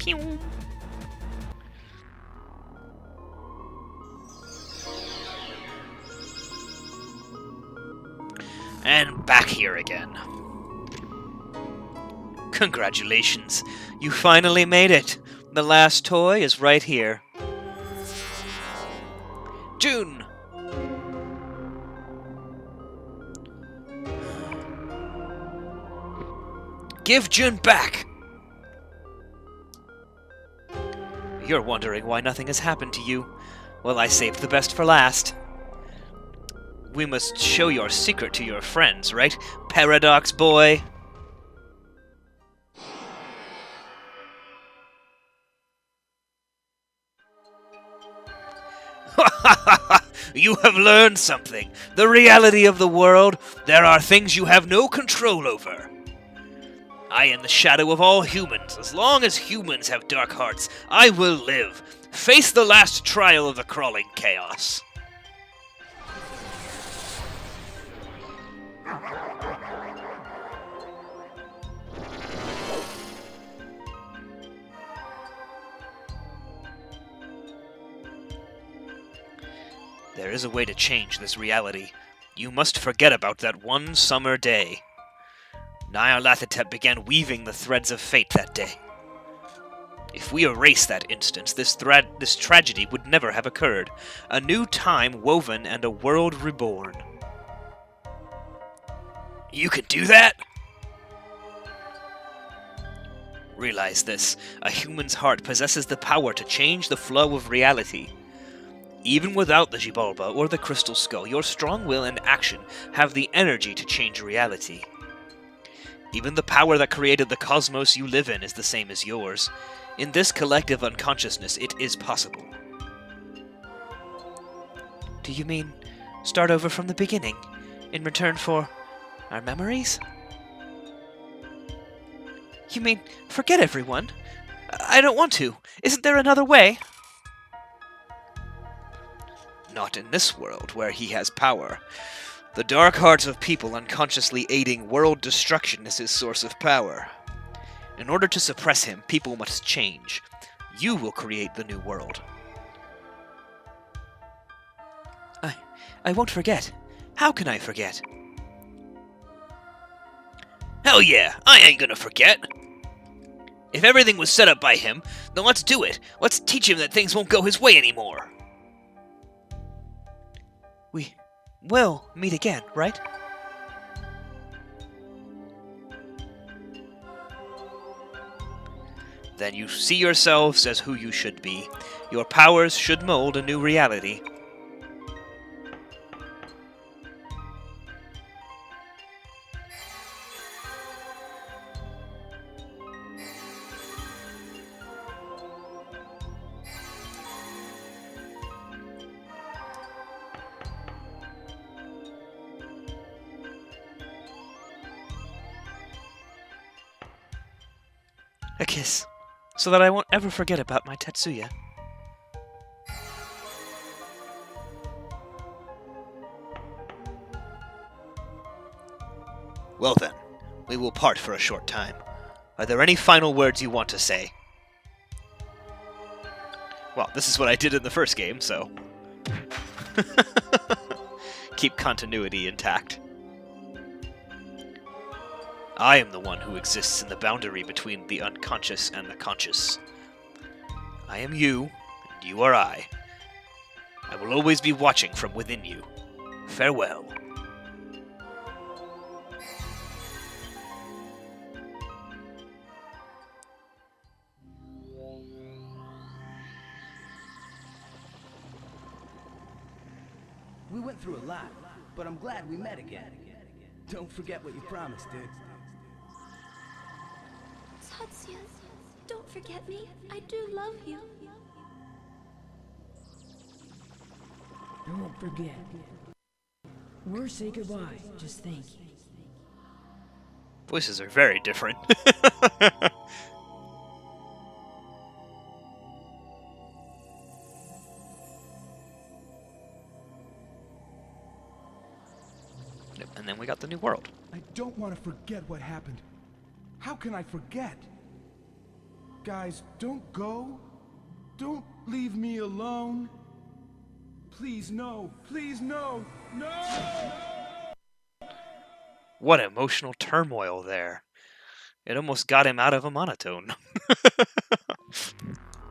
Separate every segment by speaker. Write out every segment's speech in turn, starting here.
Speaker 1: Pew! And back here again. Congratulations, you finally made it. The last toy is right here. June! Give June back! You're wondering why nothing has happened to you. Well, I saved the best for last. We must show your secret to your friends, right, Paradox Boy? You have learned something. The reality of the world, there are things you have no control over. I am the shadow of all humans. As long as humans have dark hearts, I will live. Face the last trial of the crawling chaos. There is a way to change this reality. You must forget about that one summer day. Nyarlathotep began weaving the threads of fate that day. If we erase that instance, this tragedy would never have occurred. A new time woven and a world reborn. You can do that? Realize this. A human's heart possesses the power to change the flow of reality. Even without the Xibalba or the Crystal Skull, your strong will and action have the energy to change reality. Even the power that created the cosmos you live in is the same as yours. In this collective unconsciousness, it is possible. Do you mean start over from the beginning, in return for our memories? You mean forget everyone? I don't want to. Isn't there another way? Not in this world, where he has power. The dark hearts of people unconsciously aiding world destruction is his source of power. In order to suppress him, people must change. You will create the new world. I won't forget. How can I forget? Hell yeah, I ain't gonna forget. If everything was set up by him, then let's do it. Let's teach him that things won't go his way anymore. We will meet again, right? Then you see yourselves as who you should be. Your powers should mold a new reality. A kiss, so that I won't ever forget about my Tetsuya. Well then, we will part for a short time. Are there any final words you want to say? Well, this is what I did in the first game, so... keep continuity intact. I am the one who exists in the boundary between the unconscious and the conscious. I am you, and you are I. I will always be watching from within you. Farewell.
Speaker 2: We went through a lot, but I'm glad we met again. Don't forget what you promised, dude.
Speaker 3: Tatsuya, don't forget me. I do love you.
Speaker 4: I won't forget. Or say goodbye. Just think.
Speaker 1: Voices are very different. And then we got the new world.
Speaker 5: I don't want to forget what happened. How can I forget? Guys, don't go. Don't leave me alone. Please, no. Please, no. No!
Speaker 1: What emotional turmoil there. It almost got him out of a monotone.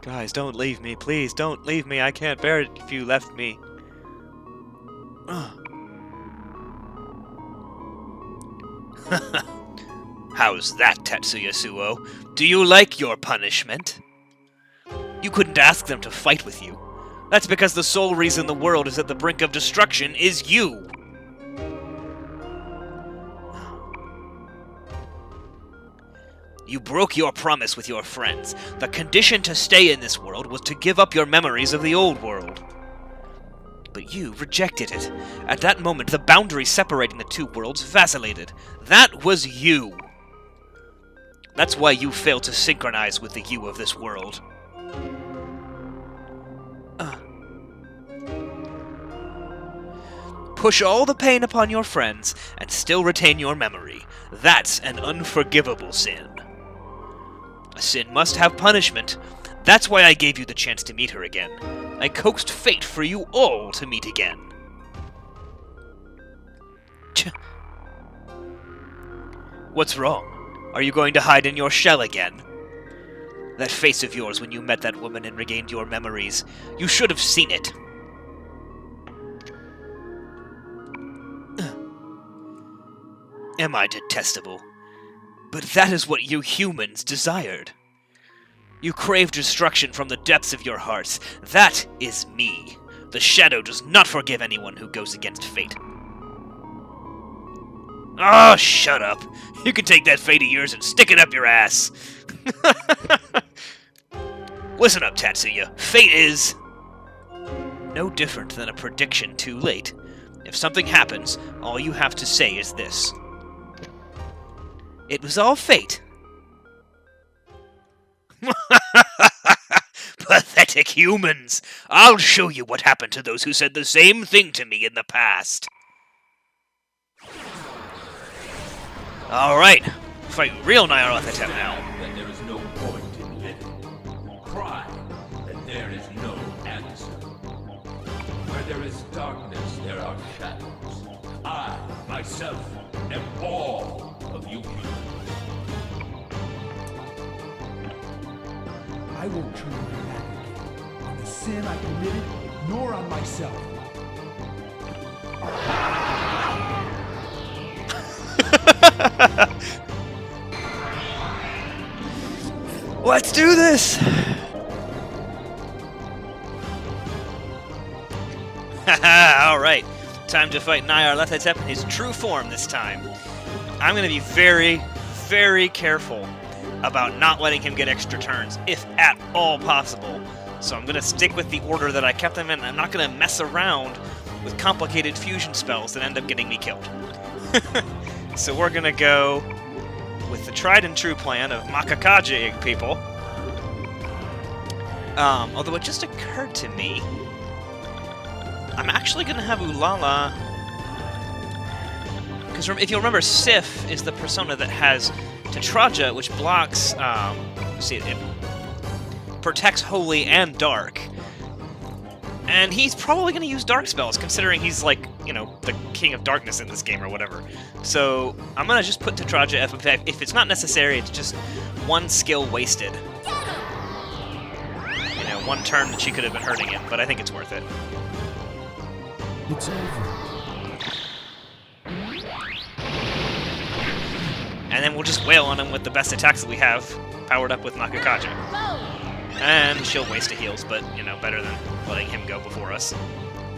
Speaker 1: Guys, don't leave me. Please, don't leave me. I can't bear it if you left me. How's that, Tetsuya Suo? Do you like your punishment? You couldn't ask them to fight with you. That's because the sole reason the world is at the brink of destruction is you! You broke your promise with your friends. The condition to stay in this world was to give up your memories of the old world. But you rejected it. At that moment, the boundary separating the two worlds vacillated. That was you! That's why you failed to synchronize with the you of this world. Push all the pain upon your friends and still retain your memory. That's an unforgivable sin. A sin must have punishment. That's why I gave you the chance to meet her again. I coaxed fate for you all to meet again. What's wrong? Are you going to hide in your shell again? That face of yours when you met that woman and regained your memories. You should have seen it. Am I detestable? But that is what you humans desired. You crave destruction from the depths of your hearts. That is me. The Shadow does not forgive anyone who goes against fate. Oh, shut up. You can take that fate of yours and stick it up your ass. Listen up, Tatsuya. Fate is no different than a prediction too late. If something happens, all you have to say is this. It was all fate. Pathetic humans! I'll show you what happened to those who said the same thing to me in the past. Alright, fight real Nyarlathotep now.
Speaker 6: That there is no point in living. Cry that there is no answer. Where there is darkness, there are shadows. I, myself, am all of you humans.
Speaker 2: I won't turn my back again on the sin I committed, nor on myself.
Speaker 1: Let's do this! Haha, alright. Time to fight Nyarlathotep in his true form this time. I'm gonna be very, very careful about not letting him get extra turns, if at all possible. So I'm gonna stick with the order that I kept them in. I'm not gonna mess around with complicated fusion spells that end up getting me killed. So we're gonna go with the tried and true plan of Makakaja people. Although it just occurred to me, I'm actually gonna have Ulala, because if you remember, Sif is the persona that has Tetraja, which blocks, it protects Holy and Dark. And he's probably going to use Dark spells, considering he's, like, you know, the King of Darkness in this game or whatever. So, I'm going to just put Tetraja, if it's not necessary, it's just one skill wasted. You know, one turn that she could have been hurting him, but I think it's worth it.
Speaker 2: It's over.
Speaker 1: And then we'll just wail on him with the best attacks that we have, powered up with Makakaja. And she'll waste a heals, but, you know, better than letting him go before us.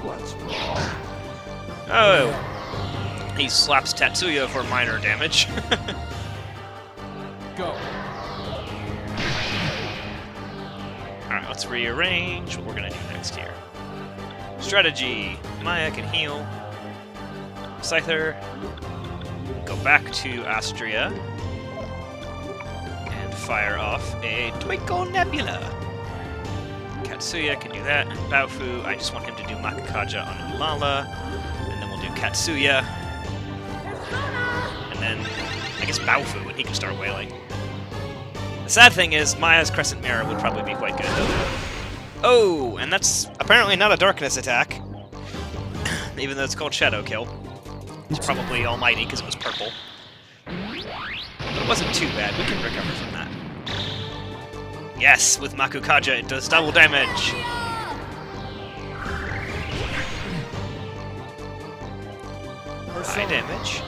Speaker 6: What's wrong?
Speaker 1: Oh! He slaps Tatsuya for minor damage.
Speaker 2: Go.
Speaker 1: Alright, let's rearrange what we're gonna do next here. Strategy. Maya can heal. Scyther. Go back to Astria. And fire off a Twinkle Nebula. Katsuya can do that. And Baofu, I just want him to do Makakaja on Ulala. And then we'll do Katsuya. And then, I guess Baofu, and he can start wailing. The sad thing is, Maya's Crescent Mirror would probably be quite good. Oh, and that's apparently not a darkness attack. Even though it's called Shadow Kill. It's probably almighty because it was purple. But it wasn't too bad. We can recover from that. Yes, with Makukaja it does double damage. High damage.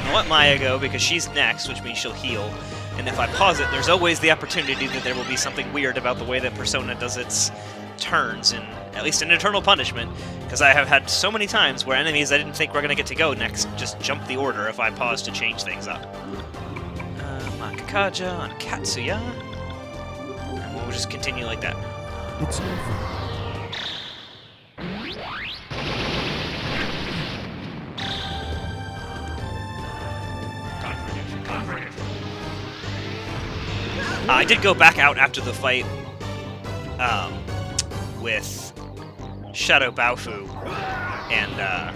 Speaker 1: I'll let Maya go because she's next, which means she'll heal. And if I pause it, there's always the opportunity that there will be something weird about the way that Persona does its turns, in at least in Eternal Punishment, because I have had so many times where enemies I didn't think were going to get to go next just jump the order if I pause to change things up. Makukaja on Katsuya, and we'll just continue like that.
Speaker 5: It's over.
Speaker 1: I did go back out after the fight with Shadow Baofu and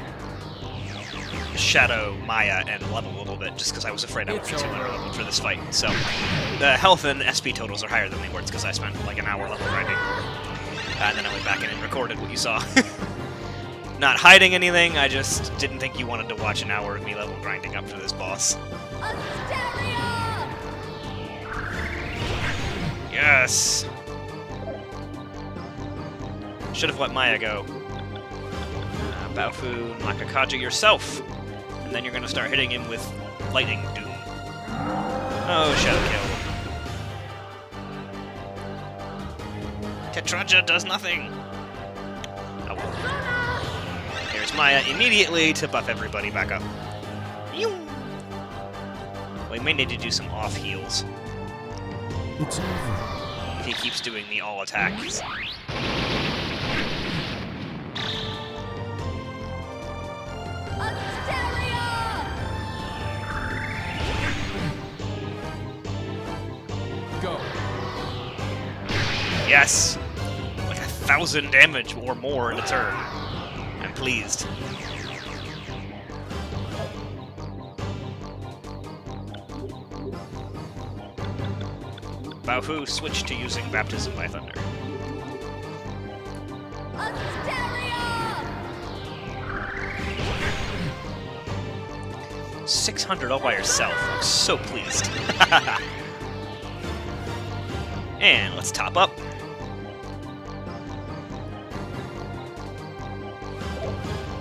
Speaker 1: Shadow Maya and level a little bit, just because I was afraid I would be too underleveled for this fight. So the health and SP totals are higher than they were. It's because I spent like an hour level grinding. And then I went back in and recorded what you saw. Not hiding anything, I just didn't think you wanted to watch an hour of me level grinding up for this boss. Yes! Should have let Maya go. Baofu, Makukaja yourself! And then you're gonna start hitting him with Lightning Doom. Oh, Shadow Kill. Tetraja does nothing! Oh well. Here's Maya immediately to buff everybody back up. We may need to do some off heals.
Speaker 5: It's over.
Speaker 1: If he keeps doing the all attacks.
Speaker 5: Go.
Speaker 1: Yes! Like 1,000 damage or more in a turn. I'm pleased. Baofu switched to using Baptism by Thunder. 600 all by yourself. I'm so pleased. And let's top up.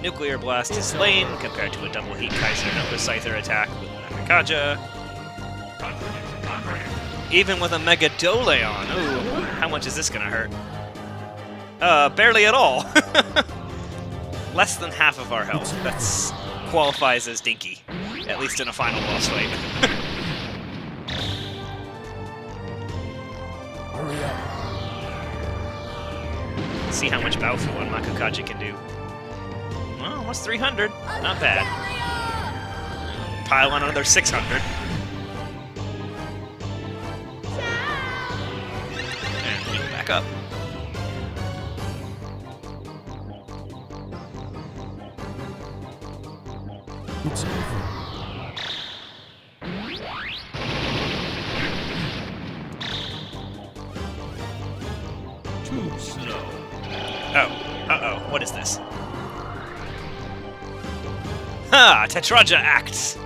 Speaker 1: Nuclear Blast is lame compared to a double Heat Kaiser Nova Scyther attack with Makukaja. Even with a Mega Doleon. Ooh, how much is this gonna hurt? Barely at all. Less than half of our health. That's qualifies as dinky. At least in a final boss fight.
Speaker 5: Hurry up.
Speaker 1: See how much Baofu on Makukaja can do. Well, what's 300? Not bad. Pile on another 600. And heal back up.
Speaker 5: It's over.
Speaker 6: Too slow.
Speaker 1: Oh. Uh-oh. What is this? Ha! Tetraja acts!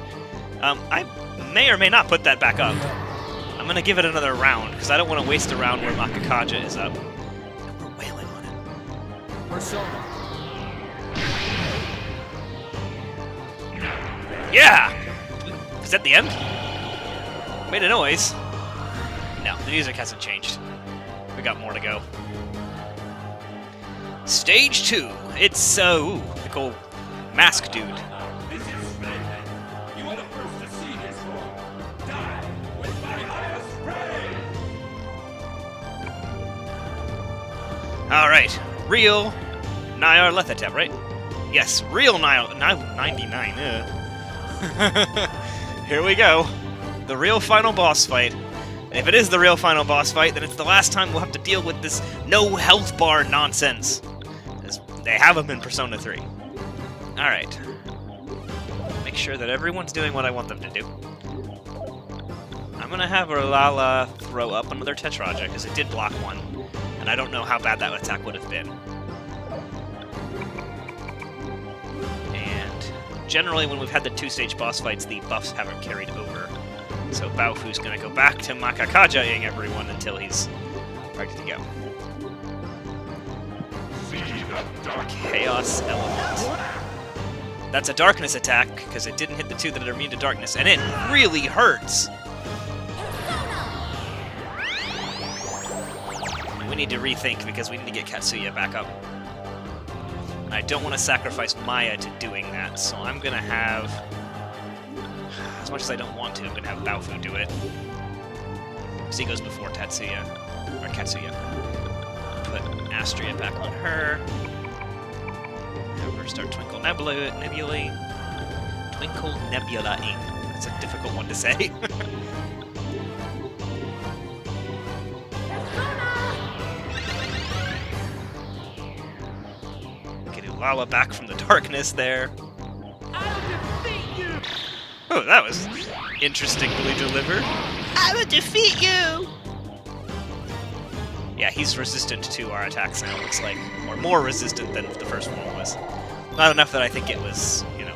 Speaker 1: I may or may not put that back up. I'm gonna give it another round, because I don't want to waste a round where Makukaja is up. We're wailing on it.
Speaker 5: Persona.
Speaker 1: Yeah! Is that the end? Made a noise. No, the music hasn't changed. We got more to go. Stage 2. It's, ooh, the cool mask dude.
Speaker 6: This is splendid. You are the first to see this form. Die with my highest praise.
Speaker 1: Alright, real Nyar Lethatep, right? Yes, real Nyar 99. Here we go. The real final boss fight And if it is the real final boss fight, then it's the last time we'll have to deal with this no health bar nonsense. As they have them in Persona 3. Alright. Make sure that everyone's doing what I want them to do. I'm gonna have Lala throw up another Tetraja, because it did block one. And I don't know how bad that attack would have been. And generally when we've had the 2-stage boss fights, the buffs haven't carried over. So Baofu's gonna go back to Makakaja-ing everyone until he's ready to go. Chaos Element. That's a darkness attack, because it didn't hit the two that are immune to darkness, and it really hurts! We need to rethink, because we need to get Katsuya back up. And I don't want to sacrifice Maya to doing that, so I'm gonna have... As much as I don't want to, I'm gonna have Baofu do it. Because he goes before Tatsuya. Or Katsuya. Put Astria back on her. Have her start Twinkle Nebulaing. Twinkle Nebulaing. That's a difficult one to say. Get Ulala back from the darkness there. Oh, that was interestingly delivered. I will defeat you! Yeah, he's resistant to our attacks now, looks like. Or more resistant than the first one was. Not enough that I think it was, you know,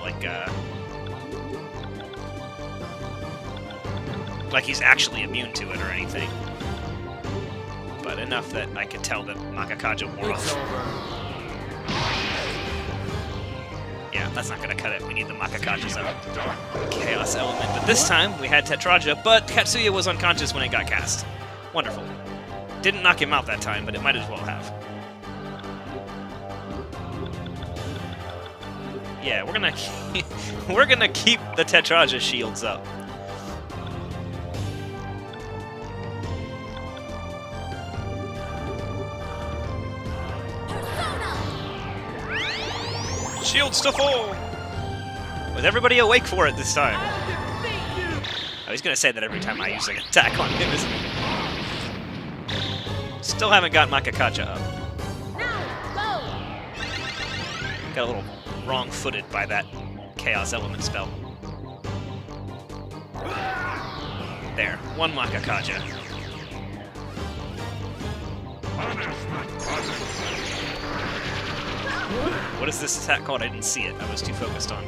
Speaker 1: like he's actually immune to it or anything. But enough that I could tell that Makakaja wore off. Yeah, that's not gonna cut it. We need the Makakaja's up. Chaos Element. But this time, we had Tetraja, but Katsuya was unconscious when it got cast. Wonderful. Didn't knock him out that time, but it might as well have. Yeah, we're gonna keep the Tetraja shields up. Shields to full! With everybody awake for it this time. I was gonna say that every time I use an attack on him, isn't it? Still haven't got Makakaja up. Got a little wrong-footed by that Chaos Element spell. There, one Makakaja. What is this attack called? I didn't see it. I was too focused on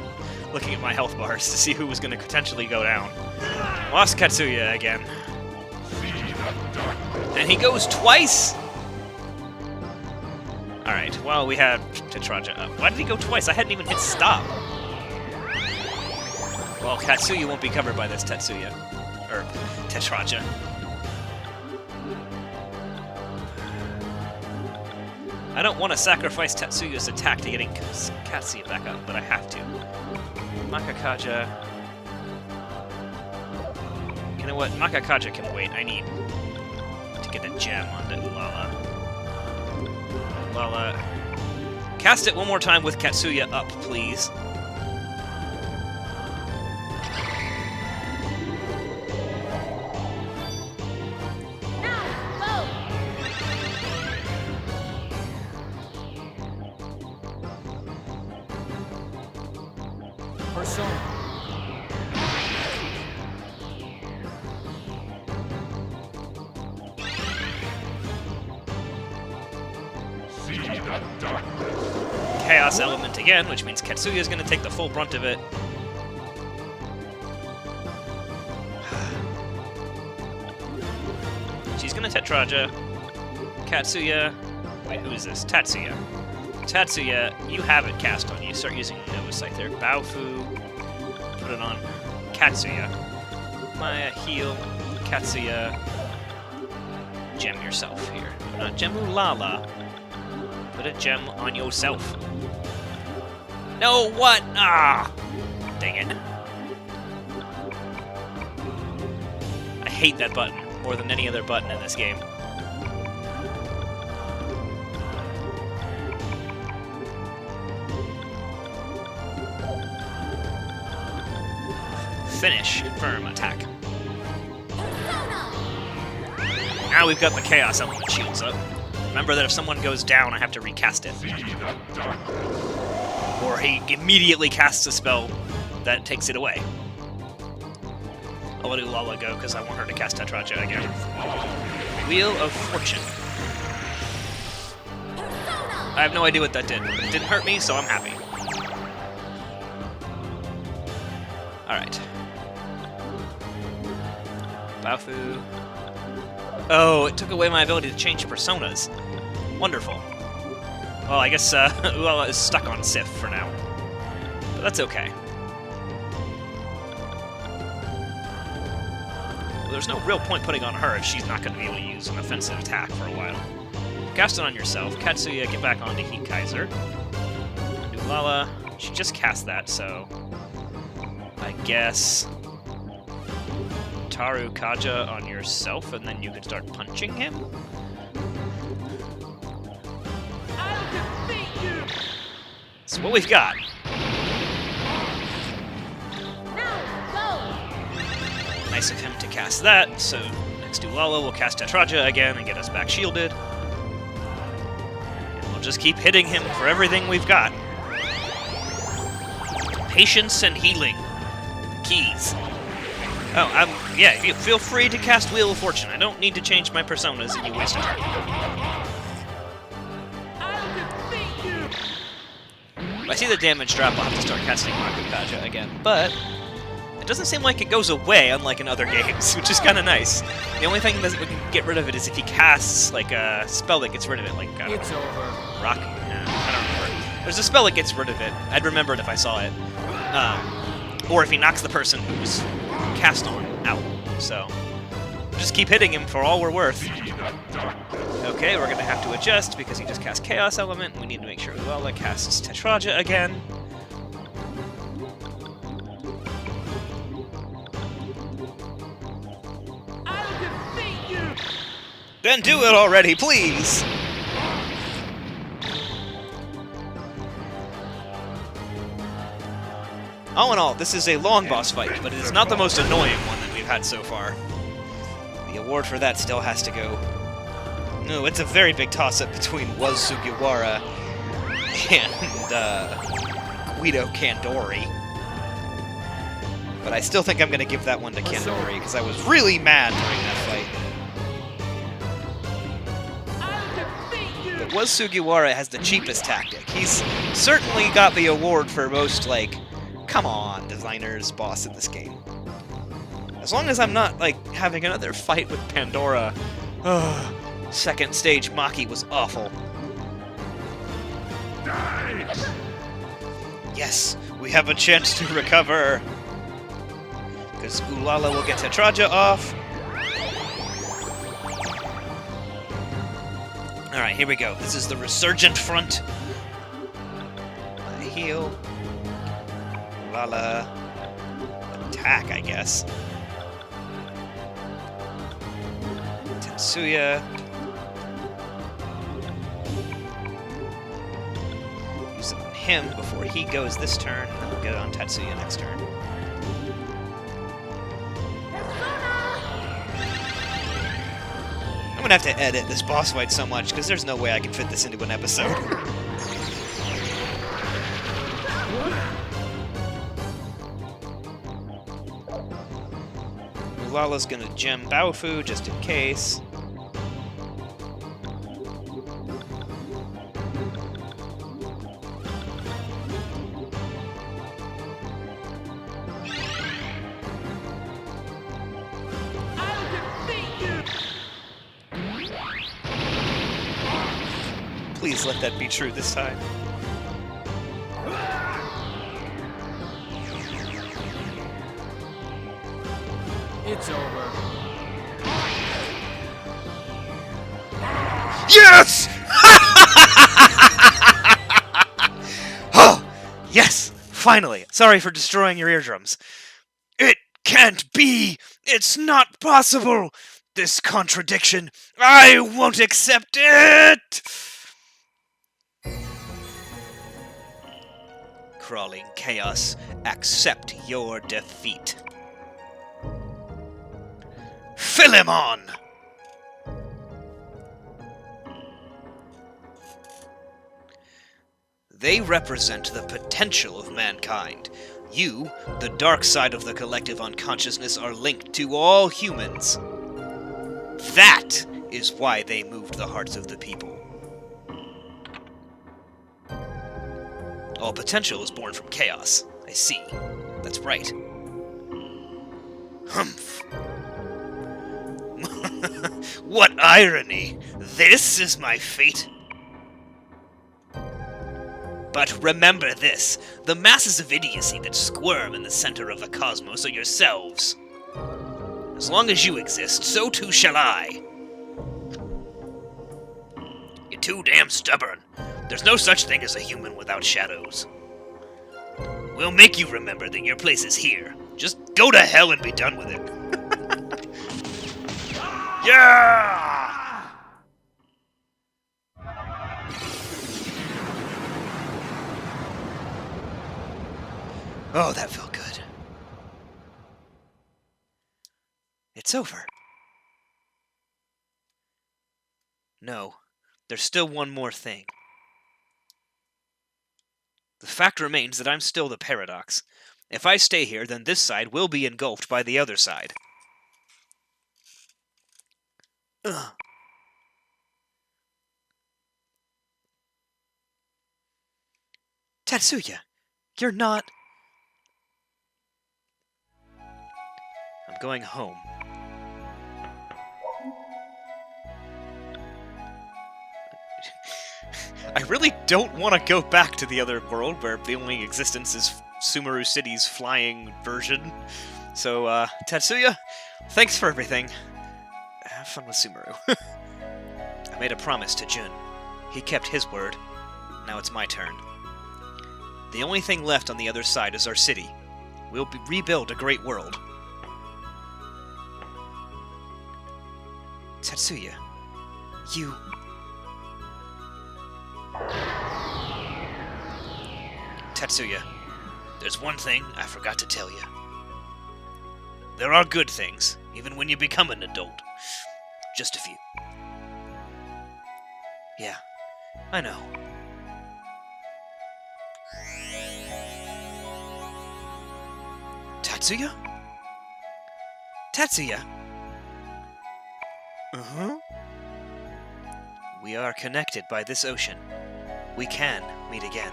Speaker 1: looking at my health bars to see who was going to potentially go down. Lost Katsuya again. And he goes twice! Alright, well, we had Tetraja up. Why did he go twice? I hadn't even hit stop. Well, Katsuya won't be covered by this Tetsuya. Or Tetraja. I don't want to sacrifice Tetsuya's attack to getting Katsuya back up, but I have to. Makakaja... You know what? Makakaja can wait. I need to get a gem onto Ulala. Ulala... Cast it one more time with Katsuya up, please. Chaos Element again, which means Katsuya is going to take the full brunt of it. She's going to Tetraja. Katsuya... Wait, who is this? Tatsuya. Tatsuya, you have it cast on you. Start using Nova Sight there. Baofu. Put it on Katsuya. Maya, heal. Katsuya. Gem yourself here. Not gem Ulala. Put a gem on yourself. No, what? Ah! Dang it. I hate that button more than any other button in this game. Finish. Confirm. Attack. Now we've got the Chaos Element shields up. Remember that if someone goes down, I have to recast it. Or he immediately casts a spell that takes it away. I'll let Ulala go because I want her to cast Tetraja again. Wheel of Fortune. I have no idea what that did. It didn't hurt me, so I'm happy. Alright. Baofu. Oh, it took away my ability to change personas. Wonderful. Well, I guess Ulala is stuck on Sif for now. But that's okay. Well, there's no real point putting on her if she's not going to be able to use an offensive attack for a while. Cast it on yourself. Katsuya, get back onto Heat Kaiser. And Ulala, she just cast that, so... I guess... Taru Kaja on yourself, and then you can start punching him? That's what we've got. Nice of him to cast that, so next to Ulala we'll cast Tetraja again and get us back shielded. And we'll just keep hitting him for everything we've got. Patience and healing. Keys. Oh, yeah, feel free to cast Wheel of Fortune. I don't need to change my personas and you waste a turn. If I see the damage drop, I'll have to start casting Makukaja again, but it doesn't seem like it goes away, unlike in other games, which is kind of nice. The only thing that we can get rid of it is if he casts, like, a spell that gets rid of it, like,
Speaker 2: It's over.
Speaker 1: Rock? Yeah, I don't remember. There's a spell that gets rid of it. I'd remember it if I saw it. Or if he knocks the person who's cast on out. So, just keep hitting him for all we're worth. Okay, we're gonna have to adjust because he just cast Chaos Element. We need to make sure Ulala casts Tetraja again. Then do it already, please! All in all, this is a long boss fight, but it is not the most annoying one that we've had so far. The award for that still has to go... No, it's a very big toss-up between Was Sugiwara and Guido Kandori. But I still think I'm going to give that one to Kandori, because I was really mad during that fight. But Was Sugiwara has the cheapest tactic. He's certainly got the award for most, like, come on, designers, boss in this game. As long as I'm not, like, having another fight with Pandora. Second stage Maki was awful. Yes, we have a chance to recover. Because Ulala will get Tetraja off. Alright, here we go. This is the Resurgent Front. Heal. Ulala. Attack, I guess. Tetsuya. Use it on him before he goes this turn, and then we'll get it on Tetsuya next turn. I'm gonna have to edit this boss fight so much, because there's no way I can fit this into an episode. Ulala's gonna gem Baofu just in case. Please let that be true this time.
Speaker 2: It's over.
Speaker 1: Yes! Oh, yes! Finally! Sorry for destroying your eardrums. It can't be! It's not possible! This contradiction! I won't accept it! Crawling chaos, accept your defeat. Philemon! They represent the potential of mankind. You, the dark side of the collective unconsciousness, are linked to all humans. That is why they moved the hearts of the people. All potential is born from chaos. I see. That's right. Humph. What irony! This is my fate! But remember this, the masses of idiocy that squirm in the center of the cosmos are yourselves. As long as you exist, so too shall I. You're too damn stubborn. There's no such thing as a human without shadows. We'll make you remember that your place is here. Just go to hell and be done with it. Yeah! Oh, that felt good. It's over. No, there's still one more thing. The fact remains that I'm still the paradox. If I stay here, then this side will be engulfed by the other side. Ugh. Tetsuya, you're not... I'm going home. I really don't want to go back to the other world where the only existence is Sumeru City's flying version. So, Tetsuya, thanks for everything. Have fun with Sumeru. I made a promise to Jun. He kept his word. Now it's my turn. The only thing left on the other side is our city. We'll rebuild a great world. Tetsuya, you... Tetsuya, there's one thing I forgot to tell you. There are good things, even when you become an adult. Just a few. Yeah, I know. Tetsuya? Tetsuya? Uh-huh. We are connected by this ocean. We can meet again.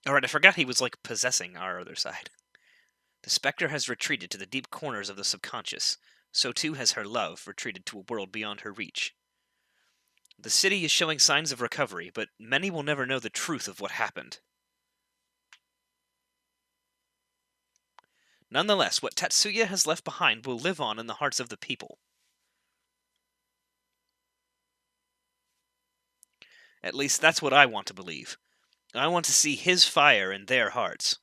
Speaker 1: Alright, I forgot he was, like, possessing our other side. The Spectre has retreated to the deep corners of the subconscious. So too has her love retreated to a world beyond her reach. The city is showing signs of recovery, but many will never know the truth of what happened. Nonetheless, what Tetsuya has left behind will live on in the hearts of the people. At least that's what I want to believe. I want to see his fire in their hearts.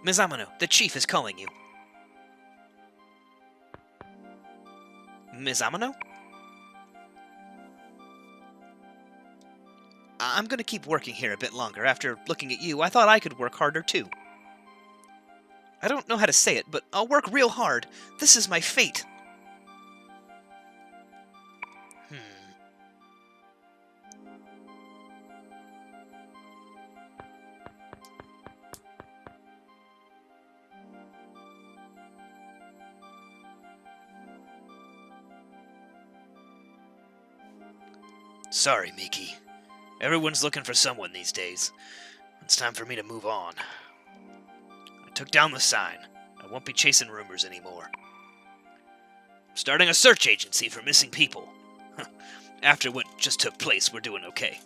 Speaker 1: Ms. Amano, the chief is calling you. Ms. Amano? I'm gonna keep working here a bit longer. After looking at you, I thought I could work harder too. I don't know how to say it, but I'll work real hard. This is my fate. Sorry, Miki. Everyone's looking for someone these days. It's time for me to move on. I took down the sign. I won't be chasing rumors anymore. I'm starting a search agency for missing people. After what just took place, we're doing okay.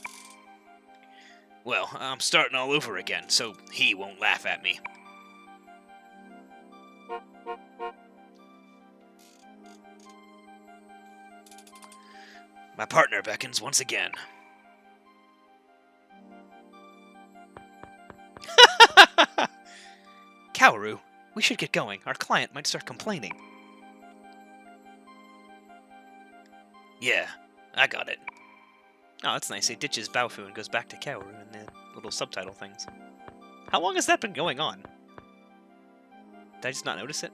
Speaker 1: Well, I'm starting all over again, so he won't laugh at me. My partner beckons once again. Kaoru, we should get going. Our client might start complaining. Yeah, I got it. Oh, that's nice. He ditches Baofu and goes back to Kaoru in the little subtitle things. How long has that been going on? Did I just not notice it?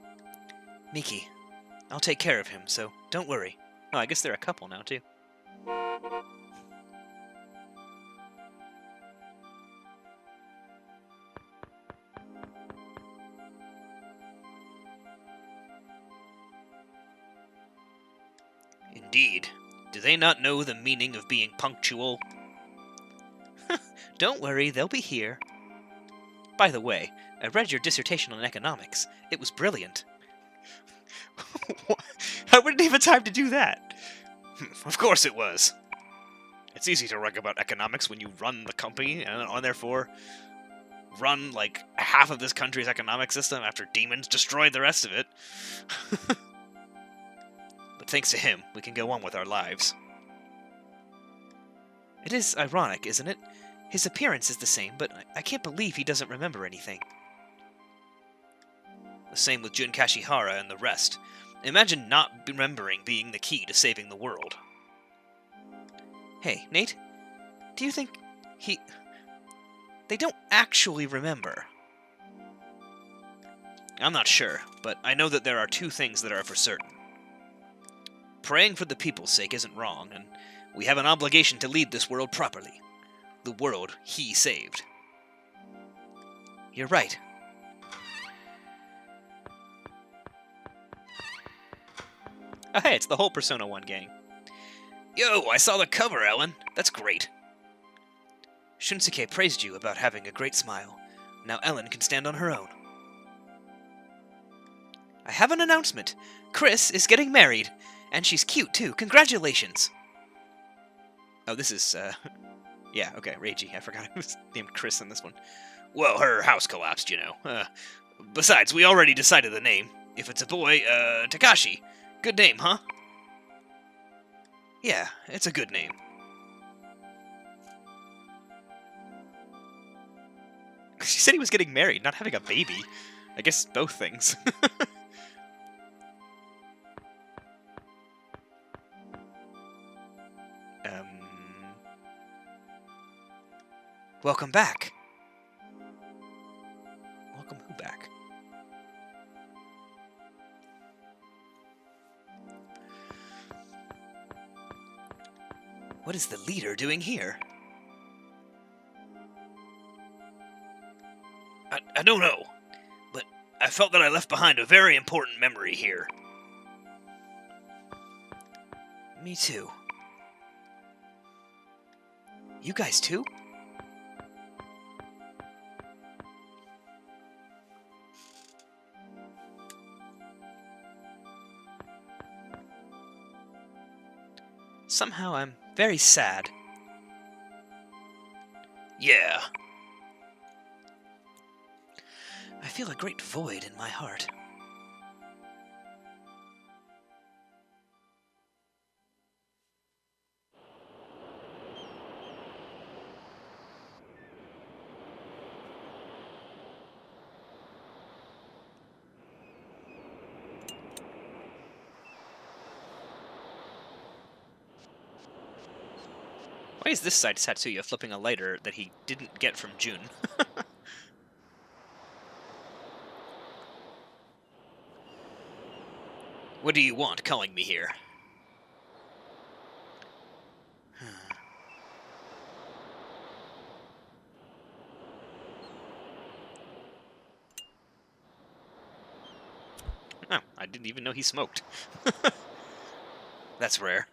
Speaker 1: Miki, I'll take care of him, so don't worry. Oh, I guess they're a couple now, too. Indeed. Do they not know the meaning of being punctual? Don't worry, they'll be here. By the way, I read your dissertation on economics. It was brilliant. I wouldn't have time to do that. Of course it was. It's easy to write about economics when you run the company and therefore run like half of this country's economic system after demons destroyed the rest of it. But thanks to him, we can go on with our lives. It is ironic, isn't it? His appearance is the same, but I can't believe he doesn't remember anything. The same with Jun Kashihara and the rest. Imagine not remembering being the key to saving the world. Hey, Nate? Do you think they don't actually remember? I'm not sure, but I know that there are two things that are for certain. Praying for the people's sake isn't wrong, and we have an obligation to lead this world properly. The world he saved. You're right. Oh hey, it's the whole Persona 1 gang. Yo, I saw the cover, Ellen. That's great. Shunsuke praised you about having a great smile. Now Ellen can stand on her own. I have an announcement. Chris is getting married. And she's cute, too. Congratulations! Oh, this is, yeah, okay, Reiji. I forgot it was named Chris in this one. Well, her house collapsed, you know. Besides, we already decided the name. If it's a boy, Takashi. Good name, huh? Yeah, it's a good name. She said he was getting married, not having a baby. I guess both things. Welcome back. Welcome who back? What is the leader doing here? I don't know, but I felt that I left behind a very important memory here. Me too. You guys too? Somehow I'm very sad. Yeah. I feel a great void in my heart. Why is this side Satsuya flipping a lighter that he didn't get from Jun? What do you want calling me here? Oh, I didn't even know he smoked. That's rare.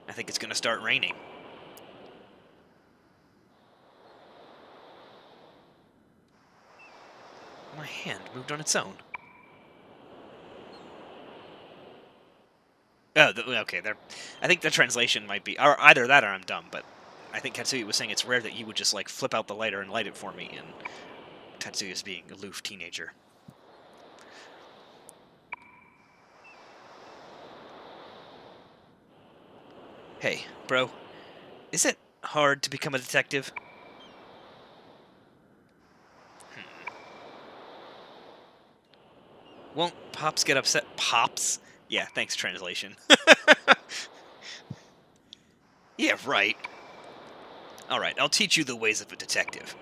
Speaker 1: I think it's gonna start raining. My hand moved on its own. Oh, okay. I think the translation might be, or either that or I'm dumb. But I think Katsuya was saying it's rare that you would just like flip out the lighter and light it for me, and Katsuya's being a aloof teenager. Hey, bro, is it hard to become a detective? Won't Pops get upset? Pops? Yeah, thanks, translation. Yeah, right. Alright, I'll teach you the ways of a detective.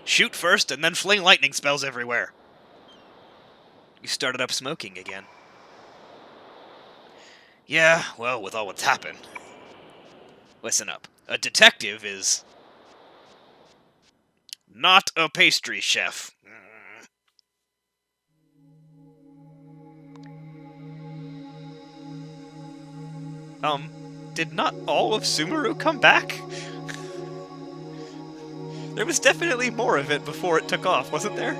Speaker 1: Shoot first, and then fling lightning spells everywhere. You started up smoking again. Yeah, well, with all what's happened. Listen up. A detective is... not a pastry chef. Did not all of Sumeru come back? There was definitely more of it before it took off, wasn't there?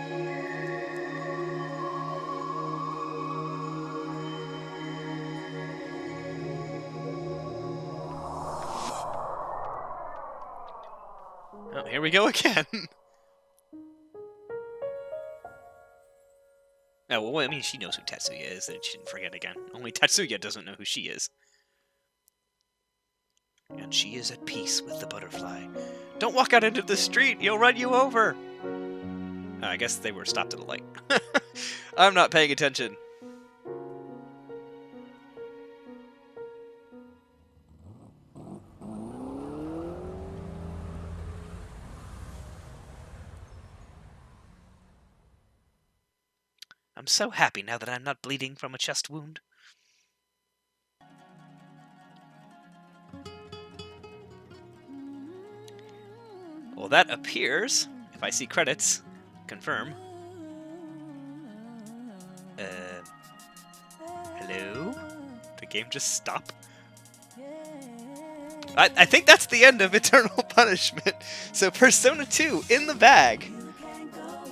Speaker 1: Oh, here we go again. Oh, well, I mean, she knows who Tetsuya is, and she didn't forget again. Only Tetsuya doesn't know who she is. And she is at peace with the butterfly. Don't walk out into the street, he'll run you over! I guess they were stopped at a light. I'm not paying attention. I'm so happy now that I'm not bleeding from a chest wound. Well, that appears, if I see credits, confirm. Hello? The game just stop? I think that's the end of Eternal Punishment. So Persona 2 in the bag.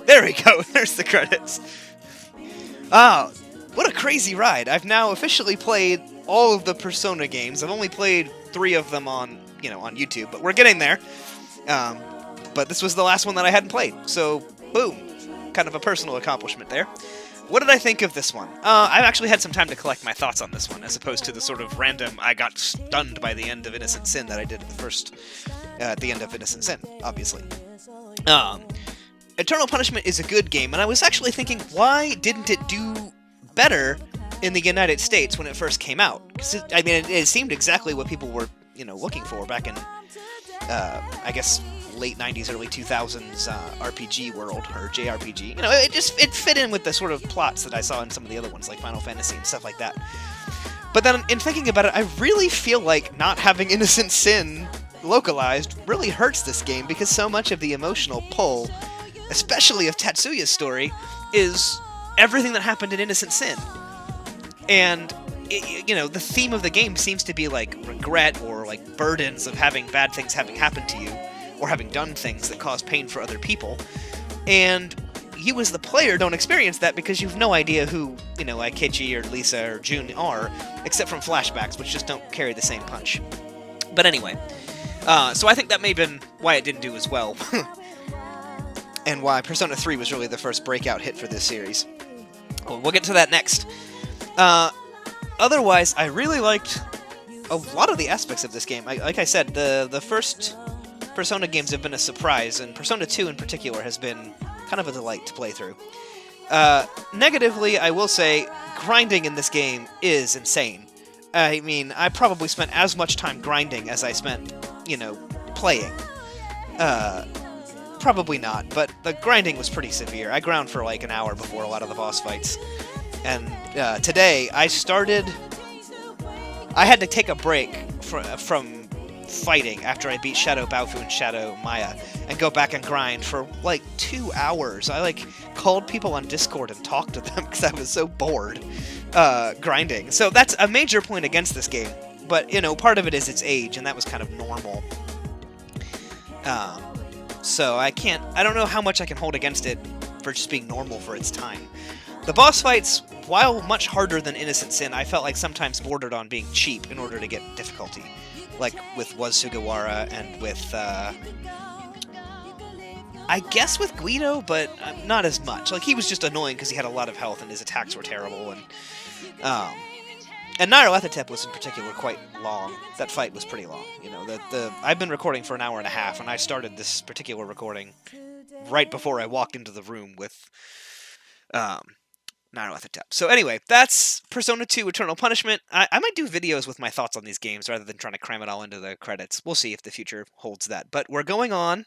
Speaker 1: There we go. There's the credits. Ah, what a crazy ride. I've now officially played all of the Persona games. I've only played 3 of them on YouTube, but we're getting there. But this was the last one that I hadn't played, so boom. Kind of a personal accomplishment there. What did I think of this one? I've actually had some time to collect my thoughts on this one, as opposed to the sort of random, I got stunned by the end of Innocent Sin that I did at the end of Innocent Sin, obviously. Eternal Punishment is a good game, and I was actually thinking, why didn't it do better in the United States when it first came out? Because it seemed exactly what people were, looking for back in, I guess, late 90s, early 2000s RPG world, or JRPG. It fit in with the sort of plots that I saw in some of the other ones, like Final Fantasy and stuff like that. But then, in thinking about it, I really feel like not having Innocent Sin localized really hurts this game, because so much of the emotional pull, especially of Tetsuya's story, is everything that happened in Innocent Sin. And, the theme of the game seems to be, like, regret or, like, burdens of having bad things having happened to you, or having done things that cause pain for other people. And you as the player don't experience that because you have no idea who, Akechi or Lisa or June are, except from flashbacks, which just don't carry the same punch. But anyway, so I think that may have been why it didn't do as well. And why Persona 3 was really the first breakout hit for this series. Well, we'll get to that next. Otherwise, I really liked a lot of the aspects of this game. Like I said, the first Persona games have been a surprise, and Persona 2 in particular has been kind of a delight to play through. Negatively, I will say, grinding in this game is insane. I mean, I probably spent as much time grinding as I spent, playing. Probably not, but the grinding was pretty severe. I ground for like an hour before a lot of the boss fights. And today, I had to take a break from fighting after I beat Shadow Baofu and Shadow Maya, and go back and grind for like 2 hours. I called people on Discord and talked to them because I was so bored grinding. So that's a major point against this game. But part of it is its age, and that was kind of normal. So I don't know how much I can hold against it for just being normal for its time. The boss fights, while much harder than Innocent Sin, I felt like sometimes bordered on being cheap in order to get difficulty. Like with Was Sugawara and with, I guess with Guido, but not as much. Like, he was just annoying because he had a lot of health and his attacks were terrible. And Nyarlathotep was in particular quite long. That fight was pretty long. I've been recording for an hour and a half, and I started this particular recording right before I walked into the room with Not worth a tap. So anyway, that's Persona 2 Eternal Punishment. I might do videos with my thoughts on these games rather than trying to cram it all into the credits. We'll see if the future holds that. But we're going on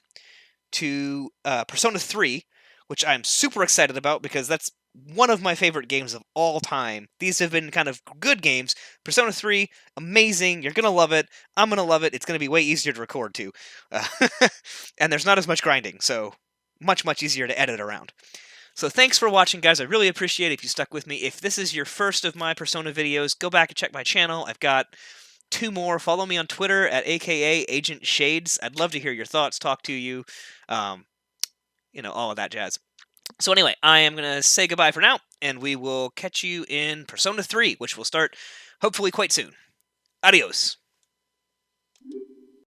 Speaker 1: to Persona 3, which I'm super excited about because that's one of my favorite games of all time. These have been kind of good games. Persona 3, amazing. You're going to love it. I'm going to love it. It's going to be way easier to record, too. And there's not as much grinding, so much, much easier to edit around. So thanks for watching, guys. I really appreciate it if you stuck with me. If this is your first of my Persona videos, go back and check my channel. I've got 2 more. Follow me on Twitter at aka AgentShades. I'd love to hear your thoughts, talk to you, all of that jazz. So anyway, I am going to say goodbye for now, and we will catch you in Persona 3, which will start hopefully quite soon. Adios.